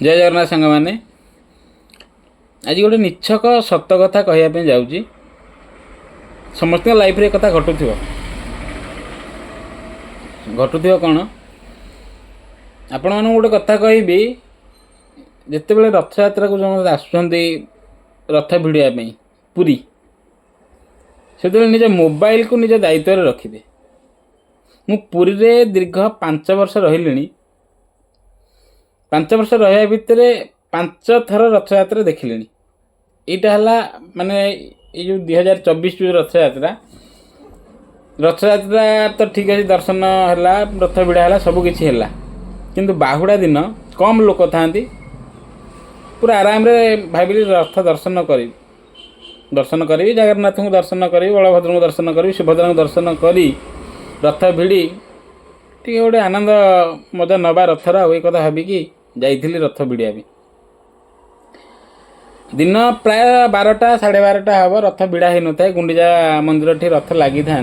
जय जगन्नाथ सांग मैंने आज गोटे निछक सत कथा कहवाई जाऊँगी। समस्त लाइफ रे कथा घटुव कौन आपण मन गोटे कथा कहबी जिते बड़े रथ यात्रा को जो आसुँच रथ भिड़ापी पुरी से निज मोबाइल को निज दायित्व रखिदे। मु पुरी रे दीर्घ 5 वर्ष रही 5 वर्ष रहा भितर 5 थर रथ यात्रा देखिले। यहाँ है माने ये जो 2024 जो रथ यात्रा तो ठीक अच्छे दर्शन है रथ भिड़ा है सबकि है किंतु बाहुड़ा दिन कम लोक था पूरा आराम रे भाविली रथ दर्शन करी जगन्नाथ को दर्शन करी बलभद्र को दर्शन करी सुभद्रा को दर्शन करी रथ भिड़ी टी गोटे आनंद मजा नवा रथर ये कथा भाविकी जाइली रथ भिड़िया दिन प्राय 12टा 12:30 हम रथ भिड़ा हो न गुंडीजा मंदिर ठी रथ लगी था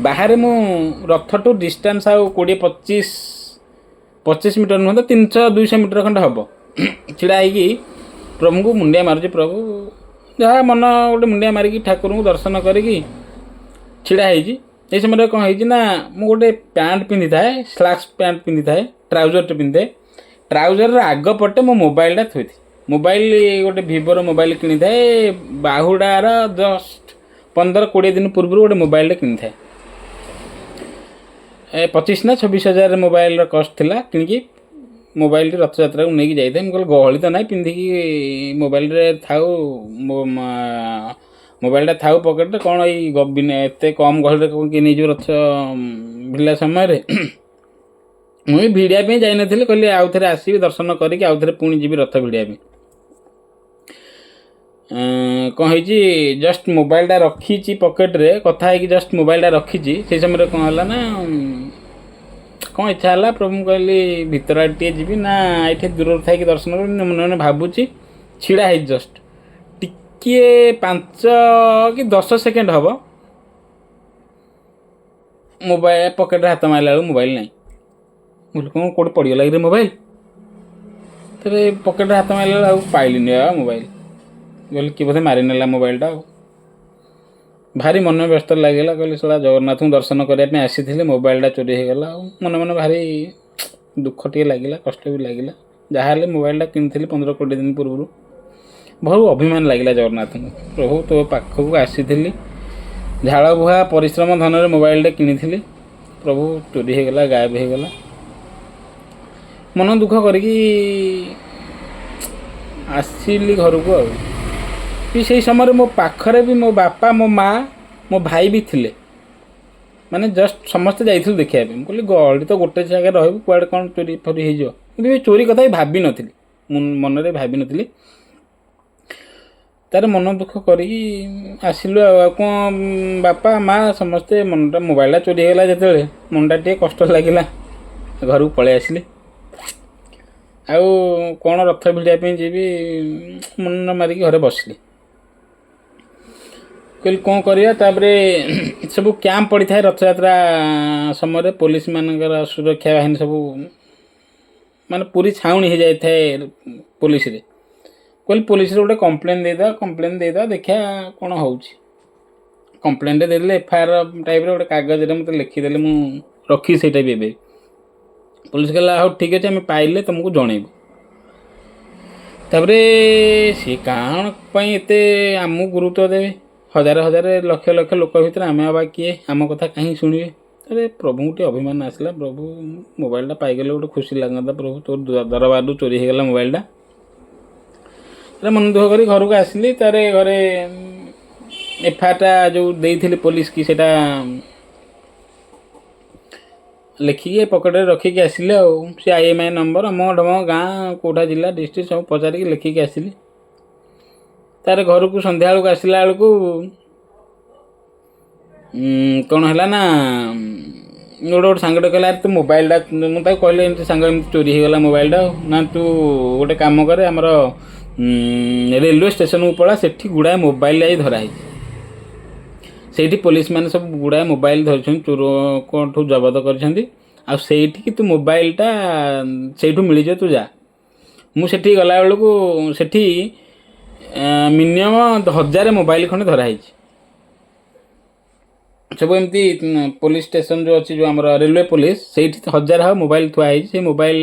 बाहर मु रथ टू डिस्टेंस आउ 20-25 मीटर नुह 300-200 मीटर खंड हम छिड़ा हो प्रभु को मुंडिया मारुची। प्रभु जहाँ मन गोटे मुंडिया मारिकी ठाकुर को दर्शन करी छिड़ा हो समय कौन होना मु गोटे पैंट पिंधि थाए स्लैक्स पैंट पिंधि थाए ट्राउजर टे पिंधे ट्राउजर आग पटे मो मोबाइलटा थोई मोबाइल गोटे भिवोर मोबाइल किनी थाए बाहुडार जस्ट 15-20 दिन पूर्व गोटे मोबाइल किनी थाए 25 ना 26 हजार मोबाइल कस्ट थिला किनकी मोबाइल रथ यात्रा को लेकिन जाइए मुझे गहली तो ना पिंधिकी मोबाइल थाऊ मोबाइलटा थाऊ पकेट कौन ये कम गहली किए नहीं रथ भिड़ा समय मुझे भिड़ापी जाइन कहली आउ थे आसबि दर्शन करके आउ थे पुणी जी रथ भिड़ापी कौन हो जस्ट मोबाइलटा रखी पकेट्रे कथा है जस्ट मोबाइलटा रखी से समय कौन है ना कौन इच्छा है प्रभु कहली भितर टे जी ना ये दूर था दर्शन कर मन मन भावुची छिड़ा है जस्ट टिके 5 कि 10 सेकेंड हम मोबाइल पकेट हाथ मारला मोबाइल नहीं बोल कौन कौट पड़गला कि मोबाइल तेरे पकेट हाथ मारला पाइल मोबाइल बोल कि बोधे मारी नेला मोबाइलटा भारी मन व्यस्त लगे कहली सला जगन्नाथ को दर्शन करने आसी मोबाइलटा चोरी हो गला मन मन भारी दुख टे लगे कष्ट भी लगे जहाँ मोबाइलटा किनी 15-20 दिन पूर्व बहुत अभिमान लगे जगन्नाथ को प्रभु तो पाखक आसी झाड़ बुहा परिश्रम धन मोबाइलटा किनी प्रभु चोरी हो गला गायब हो गला मन दुख करके आसिली घर को से समय मो पाखरे भी मो बापा मो माँ मो भाई भी थिले माने जस्ट समस्ते जाइथिलु देखिया पे कहली गहली तो गोटे जगह रहबु कुआडे कौन चोरी फोरी हो जो चोरी कथा भाभी नथिली मन रे भाभी नथिली तार मन दुख करी आसिलु कौन बापा माँ समस्ते मनटा मोबाइलटा चोरी होगा जिते मनटा टे कष्ट लगिला घर को पलि आसिली आउ कौन रथ भिड़ापी जी मन मारिकी घरे बसली कहली कौन करापर सब कैंप पड़ी था रथ यात्रा समय पुलिस मानकर सुरक्षा बाहिनी सब माने पूरी छाउनी हो जाए पुलिस रे कहली पुलिस गोटे कंप्लेन देदा देखा कौन हो कंप्लेन देदेले एफआईआर टाइप गोटे कागज मत लिखिदेले मु रखी से पुलिस कहला हाँ ठीक अच्छे आम पाइले तुमको जनइबू तापरे सी कौन एते आमको गुरुत्व देवे हजार हजार लक्ष लक्ष लोक भर आम आवा किए आम कथा कहीं शुणे अरे प्रभु टे अभिमान आसला प्रभु मोबाइलटा पाइगले गोटे खुशी लगता प्रभु तोर दरबार चोरी हो गला मोबाइलटा मन दुख कर घर को आसली तारे घरे एफआईआरटा जो देइथिली पुलिस की सेटा लिखिकी पकेट रखिकी आसिले सी IMI नंबर अम ढम गाँ कौटा जिला डिस्ट्रिक्ट सब पचारिकी लिखिकी आसिली तार घर को संध्या बेलू आसला बेलू कौन है ना गोटे सांगटे कहला तू मोबाइलटा मुझे कहले सांग एम चोरी हो गला मोबाइलटा ना तू गोटे काम करे आमर रेलवे स्टेशन को पड़ा से गुड़ाए मोबाइल धराई से पुलिस मैंने सब गुड़ाए मोबाइल धरी चोर को जबत कर तू मोबाइलटा से मिल जाए तू जा मुझे गला बेलू सेठी मिनिमम 1000 मोबाइल खंडे धराई सब एमती पुलिस स्टेशन जो अच्छी जो आम रेलवे पुलिस से 1000 हाँ मोबाइल थुआई से मोबाइल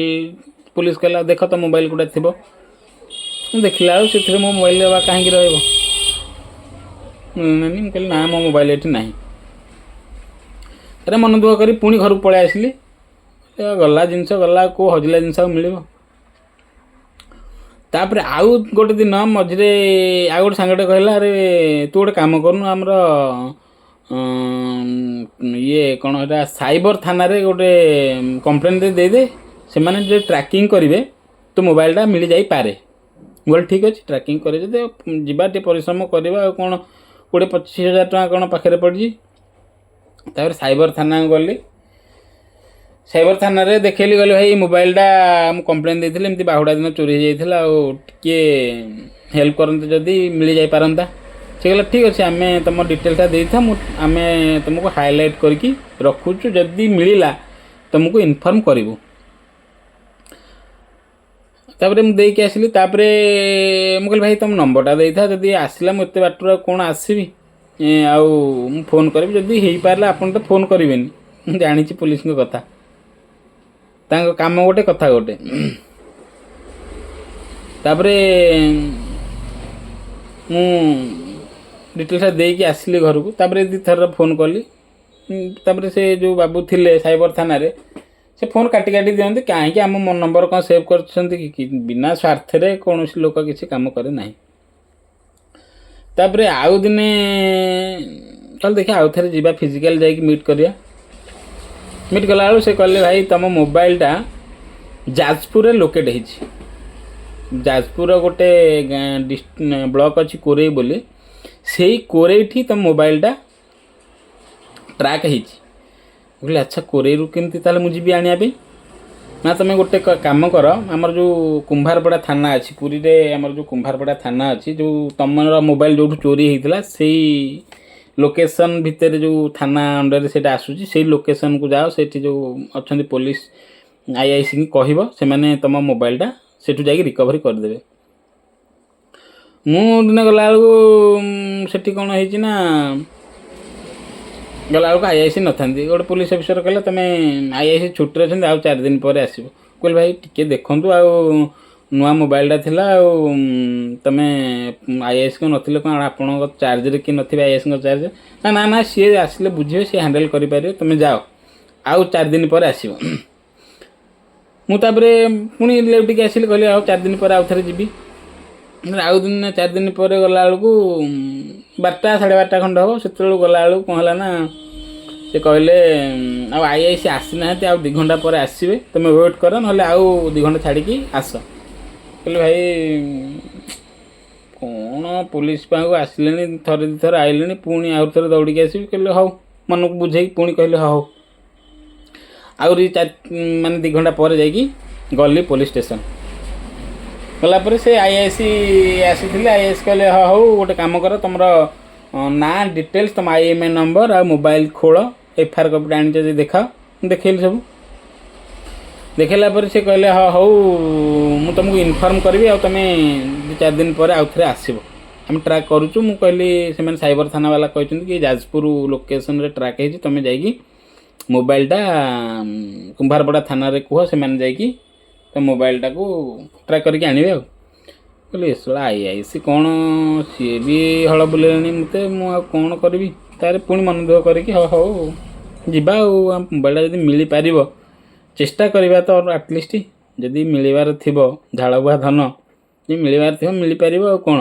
पुलिस कहला देख तो मोबाइल गुटा थी देखला से मो मोबाइल कहीं रही कहली ना मो मोबाइल ये ना अरे मन दुख कर पुणी घर पलि आसली गला जिनस गला को हजिला जिनस मिल तापर आउ गोटे दिन मझे आउ गोटे सांगटे कहला अरे तू गोटे कम करूँ आमर ये कौन है साइबर थाना रे गोटे कंप्लेन दे दे से मैंने जो ट्रैकिंग करेंगे तो मोबाइलटा मिल जाई पारे बोले ठीक अच्छे ट्रैकिंग करे जीवा टे परिश्रम करवा कौन 20-25,000 टका कौन पाखे पड़ी तापर साइबर थाना गली साइबर थाना रे देखली गली भाई मोबाइलटा मुझे कंप्लेन देती एमती बाहुड़ा दिन चोरी हो जाता टे हेल्प करते जदि मिल जाई पारंता से कहला ठीक अच्छे आम तुम डिटेल्सटा दे था आम तुमको हाईलाइट करके रखुचु जदि मिलला तुमको इनफॉर्म करूँ तापर मुझे देकी आसली तापर मुझे भाई तुम नंबरटा दे था जदि आसला मुझे बाटर कौन आसबि आउ फोन करी जदि हो पारा आपन तो फोन करेंगे जानी पुलिस कथा काम गोटे कथा गोटे तापर मु डिटेल्स देकी आसली घर को तापर दी थर फोन कली तापर से जो बाबू थिले साइबर थाना रे से फोन काटी काटी दिखते कहीं आम मो नंबर कौन सेव कर बिना स्वार्थ रे कौन लोक किसी काम करे ना तापर आउ दिने चल देखिए आउ थे जा फिजिकाल जाकि मीट करिया मीट कला से कहले भाई तुम मोबाइलटा जाजपुर लोकेट हो जाजपुर गोटे ब्लॉक अच्छी कोरई बोली से कोरई तुम मोबाइलटा ट्रैक हो अच्छा कोरई केमती ताले मुझे आने ना तुम गोटे काम कर आमर जो कुंभारपड़ा थाना अच्छी पुरी रे आमर जो कुंभारपड़ा थाना अच्छी जो तुम मोबाइल जो चोरी होता से लोकेशन भितर जो थाना अंडर से आसूँ से लोकेशन को जाओ से जो अच्छा पुलिस आईआईसी कह से मैंने तुम मोबाइलटा से जा रिकवरी करदे मुझे गला से कौन होना गला आईआईसी न था गोटे पुलिस अफिसर कहला तुम आईआईसी छुट्टी अच्छे आउ 4 दिन पर आसो कहल भाई टी देखु नुआ मोबाइलटा थिला तुम आईआईसी को नथिले कौन आपण चार्ज कि नथिबे आईआईसी चार्ज ना ना ना सी आसिले बुझे सी हैंडल करें तुम जाओ आउ 4 दिन पर आसो मुझे पुणी लेटिक आसिली कहली आउ 4 दिन पर आउ थे जी आउ दिन 4 दिन पर गला बेलू 12टा 12:30 खंड हम से गला बेलू कौन है ना से कहले आईआईसी आसी ना आउ 2 घंटा पर आसवे तुम वेट कर ना आउ 2 घंटा छाड़ी आस कहले भाई कौन पुलिस पाक आसिले थरे 2 थर आइले पुणी आउ थे दौड़ी आसबि कहले हाँ मन को बुझे पुणी कहले हाँ आउरी माने 2 घंटा पर जाकि गली पुलिस स्टेशन गलापर से आईआईसी आसी आईआईसी कहले हाँ हूँ गोटे कम कर तुम ना डिटेल्स तुम आईएमआई नंबर आ मोबाइल खोल एफआईआर कपी आनी देखा देखेली सब देखला पर से कहले हाँ हूँ मुझे तुमको इनफॉर्म करी आ तुम 2-4 दिन पर आउ थे आसब आम ट्राक करुचु मु कहली से साइबर थाना वाला कहते कि जाजपुर लोकेशन रे ट्राक है तुम जाकि मोबाइलटा कुंभारपड़ा थाना रे कह से मैंने जाकि तो मोबाइलटा को ट्राक करके आने कहली एसला आईआईसी कौन सी भी हल बुले मत मुझे कौन करी तार पुणी मन दुख करके हाँ हूँ जावा मोबाइलटा जब मिल पार चेष्टा करवा तो आटलिस्ट जदि मिलबार थी झाड़ बुआ धन जी मिलबार थी मिल पार आ कौन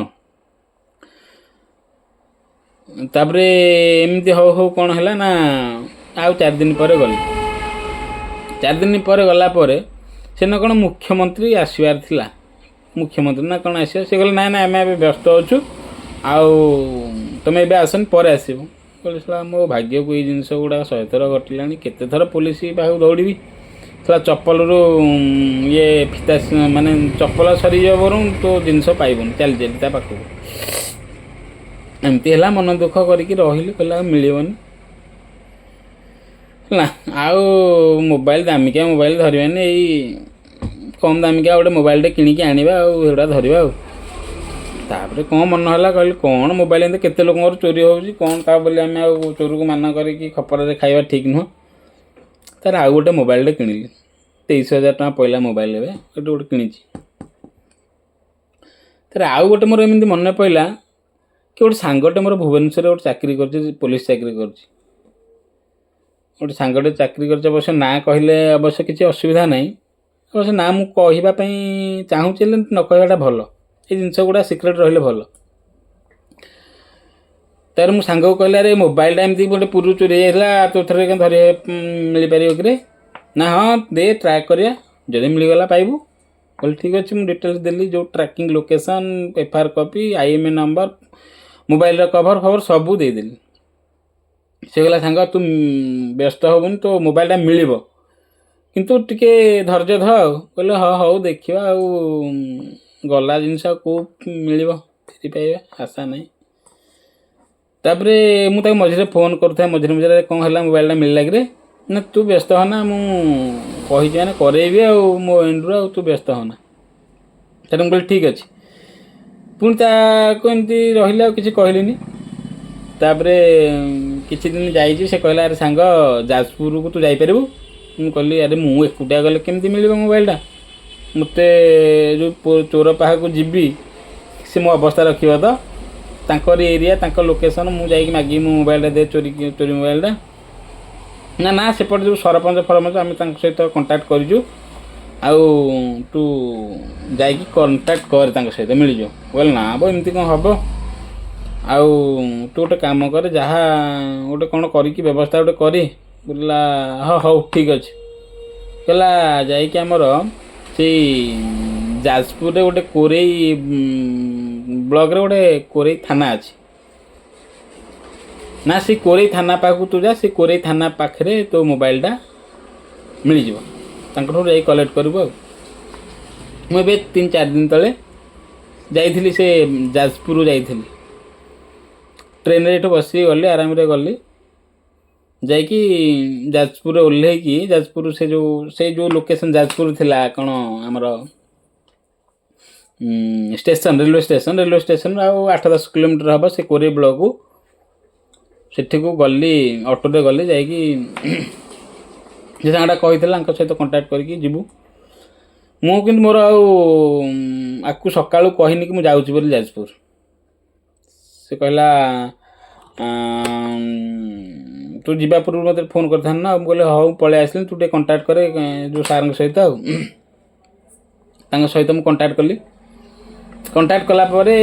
तापर एमती हो हो कौन है ना आउ 4 दिन पर गली 4 दिन पर गलापर से न कौन मुख्यमंत्री आसबार थिला मुख्यमंत्री ना कौन आस से कहले ना ना आम व्यस्त अच्छु आउ तुम ए आसन पर आसब कहले मो भाग्य को ये जिनस गुड़ा 100 थर घटला केते थर पुलिस पाक दौड़ी थोड़ा चप्पल रू ये फिता माने चप्पल सरी जबर तो जिनस पाइबन चल चली पाखक एमती है मन दुख करके रही कहला मिलबनी ना आउ मोबाइल दामिकिया मोबाइल धरवानी କମ୍ ଦାମିକା ଗୋଟେ ମୋବାଇଲଟେ କିଣିକି ଆଣିବା ଆଉ ସେଗୁଡ଼ା ଧରିବା ଆଉ। ତାପରେ କ'ଣ ମନ ହେଲା କହିଲି କ'ଣ ମୋବାଇଲ ଏମିତି କେତେ ଲୋକଙ୍କର ଚୋରି ହେଉଛି କ'ଣ ତା ବୋଲି ଆମେ ଆଉ ଚୋରକୁ ମାନ କରିକି ଖପରରେ ଖାଇବା ଠିକ୍ ନୁହଁ। ତାର ଆଉ ଗୋଟେ ମୋବାଇଲଟେ କିଣିଲି 23,000 ଟଙ୍କା ପଇଲା ମୋବାଇଲ ଏବେ ଗୋଟେ କିଣିଛି। ତାର ଆଉ ଗୋଟେ ମୋର ଏମିତି ମନେ ପଡ଼ିଲା କି ଗୋଟେ ସାଙ୍ଗଟେ ମୋର ଭୁବନେଶ୍ୱରରେ ଗୋଟେ ଚାକିରି କରିଛି, ପୋଲିସ ଚାକିରି କରିଛି। ଗୋଟେ ସାଙ୍ଗଟେ ଚାକିରି କରିଛି, ଅବଶ୍ୟ ନାଁ କହିଲେ ଅବଶ୍ୟ କିଛି ଅସୁବିଧା ନାହିଁ, ଅବଶ୍ୟ ନାଁ ମୁଁ କହିବା ପାଇଁ ଚାହୁଁଛି ହେଲେ ନ କହିବାଟା ଭଲ। এই ଜିନିଷ ଗୁଡ଼ା ସିକ୍ରେଟ୍ ରହିଲେ ଭଲ। ତାର ମୁଁ ସାଙ୍ଗକୁ କହିଲି ଆରେ ମୋବାଇଲଟା ଏମିତି ଗୋଟେ ପୂର୍ବରୁ ଚୋରି ହେଇଯାଇଥିଲା, ତୋ ଥରେ ଧରି ମିଳିପାରିବ କିରେ? ନା ହଁ ଦେ ଟ୍ରାକ୍ କରିବା, ଯଦି ମିଳିଗଲା ପାଇବୁ। କହିଲି ଠିକ୍ ଅଛି। ମୁଁ ଡିଟେଲ୍ସ ଦେଲି, ଯେଉଁ tracking location, FIR copy, IMEI number, ମୋବାଇଲର କଭର ଫଭର ସବୁ ଦେଇଦେଲି। ସେ କହିଲା ସାଙ୍ଗ ତୁ ବ୍ୟସ୍ତ ହେବୁନି, ତୋ ମୋବାଇଲଟା ମିଳିବ, କିନ୍ତୁ ଟିକେ ଧୈର୍ଯ୍ୟ ଧର ଆଉ। କହିଲେ ହଁ ହଉ ଦେଖିବା ଆଉ, ଗଲା ଜିନିଷ ଆଉ କେଉଁ ମିଳିବ, ଫେରି ପାଇବା ଆଶା ନାହିଁ। ତାପରେ ମୁଁ ତାକୁ ମଝିରେ ଫୋନ୍ କରୁଥାଏ, ମଝିରେ ମଝିରେ କ'ଣ ହେଲା ମୋବାଇଲଟା ମିଳିଲା କିରେ? ନା ତୁ ବ୍ୟସ୍ତ ହନା, ମୁଁ କହିଛି ମାନେ କରେଇବି ଆଉ ମୋ ଏଣ୍ଡରୁ, ଆଉ ତୁ ବ୍ୟସ୍ତ ହନା। ତାହେଲେ ମୁଁ କହିଲି ଠିକ୍ ଅଛି। ପୁଣି ତାକୁ ଏମିତି ରହିଲେ ଆଉ କିଛି କହିଲିନି। ତାପରେ କିଛି ଦିନ ଯାଇଛି, ସେ କହିଲା ଆରେ ସାଙ୍ଗ ଯାଜପୁରକୁ ତୁ ଯାଇପାରିବୁ? ମୁଁ କହିଲି ଆରେ ମୁଁ ଏକୁଟିଆ ଗଲେ କେମିତି ମିଳିବ ମୋବାଇଲଟା? ମୋତେ ଯେଉଁ ଚୋର ପାଖକୁ ଯିବି ସେ ମୋ ଅବସ୍ଥା ରଖିବ ତ? ତାଙ୍କରି ଏରିଆ, ତାଙ୍କ ଲୋକେସନ୍, ମୁଁ ଯାଇକି ମାଗିବି ମୋ ମୋବାଇଲଟା ଦେ, ଚୋରି ମୋବାଇଲଟା? ନା ନା ସେପଟେ ଯେଉଁ ସରପଞ୍ଚ ଫରପଞ୍ଚ ଆମେ ତାଙ୍କ ସହିତ କଣ୍ଟାକ୍ଟ କରିଛୁ, ଆଉ ତୁ ଯାଇକି କଣ୍ଟାକ୍ଟ କରେ ତାଙ୍କ ସହିତ, ମିଳିଯିବ। କହିଲେ ନା ବ ଏମିତି କ'ଣ ହେବ? ଆଉ ତୁ ଗୋଟେ କାମ କରେ, ଯାହା ଗୋଟେ କ'ଣ କରିକି ବ୍ୟବସ୍ଥା ଗୋଟେ କରି। ବୋଲିଲା ହଁ ହଉ ଠିକ୍ ଅଛି। କହିଲା ଯାଇକି ଆମର ସେଇ ଯାଜପୁରରେ ଗୋଟେ କୋରେଇ ବ୍ଲକରେ ଗୋଟେ କୋରେଇ ଥାନା ଅଛି ନା, ସେ କୋରେଇ ଥାନା ପାଖକୁ ତୁ ଯା, ସେ କୋରେଇ ଥାନା ପାଖରେ ତୋ ମୋବାଇଲଟା ମିଳିଯିବ, ତାଙ୍କଠୁ ଯାଇ କଲେକ୍ଟ କରିବୁ ଆଉ। ମୁଁ ଏବେ 3-4 ଦିନ ତଳେ ଯାଇଥିଲି, ସେ ଯାଜପୁର ଯାଇଥିଲି, ଟ୍ରେନରେ ଏଠୁ ବସିକି ଗଲି, ଆରାମରେ ଗଲି, ଯାଇକି ଯାଜପୁରରେ ଓହ୍ଲେଇକି, ଯାଜପୁର ସେ ଯେଉଁ ଲୋକେସନ୍ ଯାଜପୁର ଥିଲା କ'ଣ ଆମର ଷ୍ଟେସନ୍, ରେଲୱେ ଷ୍ଟେସନ୍ ଆଉ 8-10 କିଲୋମିଟର ହେବ ସେ କୋରେଇ ବ୍ଲକକୁ। ସେଠିକୁ ଗଲି, ଅଟୋରେ ଗଲି, ଯାଇକି ସେ ସାଙ୍ଗଟା କହିଥିଲା ତାଙ୍କ ସହିତ କଣ୍ଟାକ୍ଟ କରିକି ଯିବୁ। ମୁଁ କିନ୍ତୁ ମୋର ଆଉ ଆକୁ ସକାଳୁ କହିନି କି ମୁଁ ଯାଉଛି ବୋଲି ଯାଜପୁର। ସେ କହିଲା ତୁ ଯିବା ପୂର୍ବରୁ ମୋତେ ଫୋନ୍ କରିଥାନ୍ତୁ ନା। ମୁଁ କହିଲି ହଉ ପଳେଇ ଆସିଲି, ତୁ ଟିକେ କଣ୍ଟାକ୍ଟ କରେ ଯେଉଁ ସାର୍ଙ୍କ ସହିତ। ଆଉ ତାଙ୍କ ସହିତ ମୁଁ କଣ୍ଟାକ୍ଟ କଲି। କଣ୍ଟାକ୍ଟ କଲା ପରେ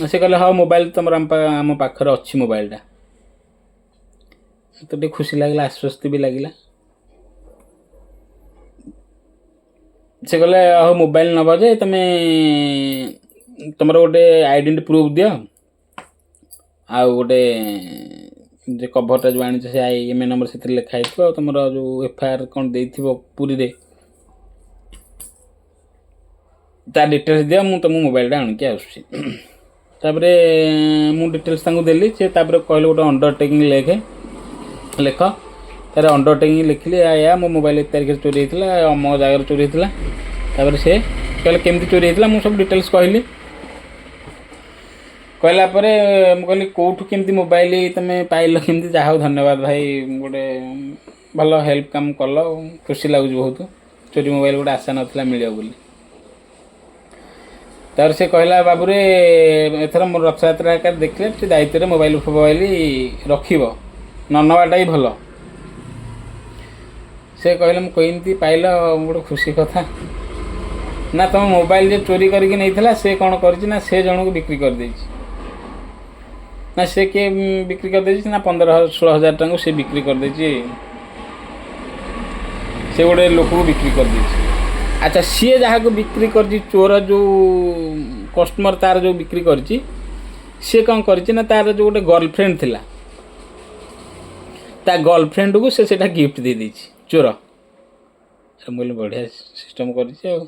ସେ କହିଲେ ହଁ ମୋବାଇଲ ତୁମର ଆମ ପାଖରେ ଅଛି ମୋବାଇଲଟା। ମୋତେ ଟିକେ ଖୁସି ଲାଗିଲା, ଆଶ୍ୱସ୍ତି ବି ଲାଗିଲା। ସେ କହିଲେ ହଉ ମୋବାଇଲ ନେବ ଯେ ତୁମର ଗୋଟେ ଆଇଡେଣ୍ଟି ପ୍ରୁଫ୍ ଦିଅ, ଆଉ ଗୋଟେ ଯେ କଭରଟା ଯେଉଁ ଆଣିଛ ସେ IMEI ନମ୍ବର ସେଥିରେ ଲେଖା ହେଇଥିବ, ଆଉ ତୁମର ଯେଉଁ FIR କ'ଣ ଦେଇଥିବ ପୁରୀରେ ତା ଡିଟେଲ୍ସ ଦିଅ, ମୁଁ ତୁମ ମୋବାଇଲଟା ଆଣିକି ଆସୁଛି। ତାପରେ ମୁଁ ଡିଟେଲ୍ସ ତାଙ୍କୁ ଦେଲି। ସେ ତାପରେ କହିଲେ ଗୋଟେ ଅଣ୍ଡରଟେକିଂ ଲେଖ। ତାର ଅଣ୍ଡରଟେକିଂ ଲେଖିଲି, ମୋ ମୋବାଇଲ 1 ତାରିଖରେ ଚୋରି ହେଇଥିଲା, ଅମ ଜାଗାରେ ଚୋରି ହେଇଥିଲା। ତାପରେ ସେ କହିଲେ କେମିତି ଚୋରି ହେଇଥିଲା, ମୁଁ ସବୁ ଡିଟେଲ୍ସ କହିଲି। କହିଲା ପରେ ମୁଁ କହିଲି କେଉଁଠୁ କେମିତି ମୋବାଇଲ ତୁମେ ପାଇଲ କେମିତି? ଯାହା ହଉ ଧନ୍ୟବାଦ ଭାଇ, ଗୋଟେ ଭଲ ହେଲ୍ପ କାମ କଲ, ଖୁସି ଲାଗୁଛି ବହୁତ। ଚୋରି ମୋବାଇଲ ଗୋଟେ ଆଶା ନଥିଲା ମିଳିବ ବୋଲି। ତାପରେ ସେ କହିଲା ବାବୁରେ ଏଥର ମୋର ରଥଯାତ୍ରା ଏକା ଦେଖିଲେ ଟିକେ ଦାୟିତ୍ୱରେ ମୋବାଇଲ ରଖିବ, ନ ନେବାଟା ହିଁ ଭଲ। ସେ କହିଲେ ମୁଁ କେମିତି ପାଇଲ, ଗୋଟେ ଖୁସି କଥା। ନା ତୁମ ମୋବାଇଲ ଯେ ଚୋରି କରିକି ନେଇଥିଲା ସେ କ'ଣ କରିଛି ନା, ସେ ଜଣକୁ ବିକ୍ରି କରିଦେଇଛି। ନା ସେ କିଏ ବିକ୍ରି କରିଦେଇଛି ନା 15-16 ହଜାର ଟଙ୍କାକୁ ସେ ବିକ୍ରି କରିଦେଇଛି, ସେ ଗୋଟେ ଲୋକକୁ ବିକ୍ରି କରିଦେଇଛି। ଆଚ୍ଛା, ସିଏ ଯାହାକୁ ବିକ୍ରି କରିଛି, ଚୋର ଯେଉଁ କଷ୍ଟମର ତାର ଯେଉଁ ବିକ୍ରି କରିଛି, ସିଏ କ'ଣ କରିଛି ନା ତାର ଯେଉଁ ଗୋଟେ ଗର୍ଲଫ୍ରେଣ୍ଡ ଥିଲା, ତା ଗର୍ଲଫ୍ରେଣ୍ଡକୁ ସେ ସେଇଟା ଗିଫ୍ଟ ଦେଇଦେଇଛି ଚୋର। ମୁଁ କହିଲି ବଢ଼ିଆ ସିଷ୍ଟମ୍ କରିଛି ଆଉ।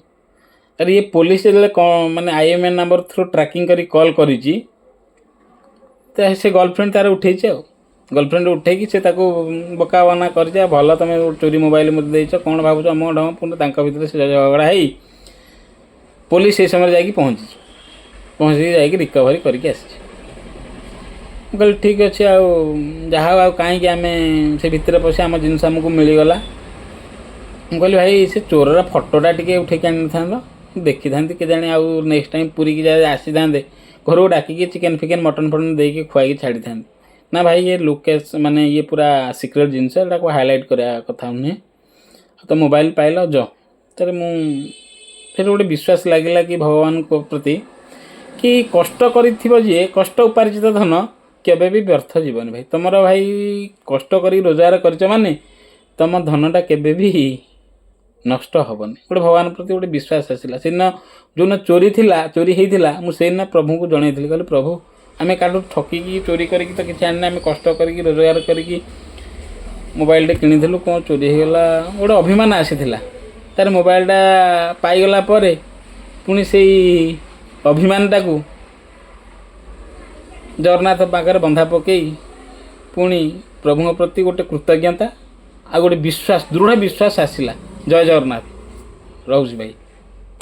ତାର ଇଏ ପୋଲିସ ଯେତେବେଳେ କ'ଣ ମାନେ IMEI ନମ୍ବର ଥ୍ରୁ ଟ୍ରାକିଂ କରି କଲ୍ କରିଛି, ତ ସେ ଗର୍ଲଫ୍ରେଣ୍ଡ ତାର ଉଠେଇଛି ଆଉ। गर्लफ्रेंड उठेकी से ताको बका बना कर भल तुम चोरी मोबाइल मत देच कौन भावुच अम ढंग पुणी भितर से झगड़ा हो पुलिस से समय जाकि पहुँची जाकि रिकवरी करके आसी कहली ठीक अच्छे आहा कहीं आम से भितर पशि आम जिनस आमको मिलगला कहली भाई से चोरर फटोटा टे उठे आनी था देखी था के जाने आउ नेक्स्ट टाइम पूरी की आसी था घर को डाकिकी चिकेन फिकेन मटन फटन देके खुआई छाड़ी था ना भाई ये लोकेश माने ये पूरा सिक्रेट जिनस को हाईलाइट करा कथा नुहे तो मोबाइल पाइल जो तर फिर गोटे विश्वास लगिला कि भगवान को प्रति कि कष्ट करे कष्ट उपार्जित धन केबे भी व्यर्थ जीवन भाई तुम भाई कष्ट कर रोजगार कर माने तुम धनटा केबे भी नष्ट हेनी गोटे भगवान प्रति गोटे विश्वास आसला से जो चोरी थिला चोरी होता मुझे प्रभु को जनई कहली प्रभु आम काठू ठकिकी चोरी करके तो किसी आने आम कष्ट करके रोजगार करके मोबाइलटे किणुलु कौन चोरी होगला गोटे अभिमान आसीला तार मोबाइलटा पाईगला पुणी से अभिमानटा को जगन्नाथ पाखे बंधा पकई पुणी प्रभु प्रति गोटे कृतज्ञता आ गोटे विश्वास दृढ़ विश्वास आसला जय जगन्नाथ रोज भाई।